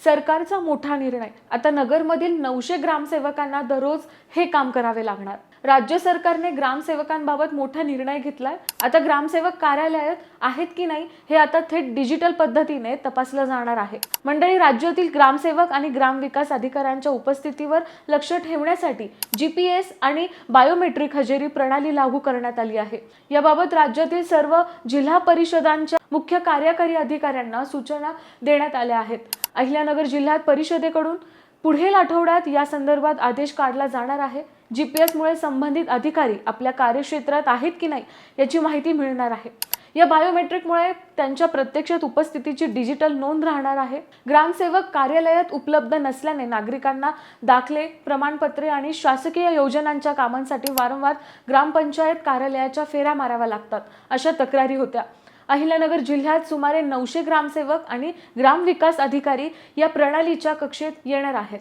सरकारचा मोठा निर्णय. आता नगरमधील 900 ग्रामसेवकांना दररोज हे काम करावे लागणार. राज्य सरकारने ग्रामसेवकांबाबत मोठा निर्णय घेतलाय. आता ग्रामसेवक कार्यालयात आहेत की नाही हे आता थेट डिजिटल पद्धतीने तपासलं जाणार आहे. मंडळी, राज्यातील ग्रामसेवक आणि ग्रामविकास अधिकाऱ्यांच्या उपस्थितीवर लक्ष ठेवण्यासाठी GPS आणि बायोमेट्रिक हजेरी प्रणाली लागू करण्यात आली आहे. याबाबत राज्यातील सर्व जिल्हा परिषदांच्या मुख्य कार्यकारी अधिकाऱ्यांना सूचना देण्यात आल्या आहेत. अहिल्यानगर जिल्हा परिषदेकडून पुढील आठवड्यात या संदर्भात आदेश काढला जाणार आहे. GPS मुळे संबंधित अधिकारी आपल्या कार्यक्षेत्रात आहेत की नाही याची माहिती मिळणार आहे. या बायोमेट्रिकमुळे त्यांच्या प्रत्यक्षात उपस्थितीची डिजिटल नोंद राहणार आहे. ग्रामसेवक कार्यालयात उपलब्ध नसल्याने नागरिकांना दाखले, प्रमाणपत्रे आणि शासकीय योजनांच्या कामांसाठी वारंवार ग्रामपंचायत कार्यालयाच्या फेऱ्या माराव्या लागतात, अशा तक्रारी होत्या. अहिल्यानगर जिल्ह्यात सुमारे 900 ग्रामसेवक आणि ग्रामविकास अधिकारी या प्रणालीच्या कक्षेत येणार आहेत.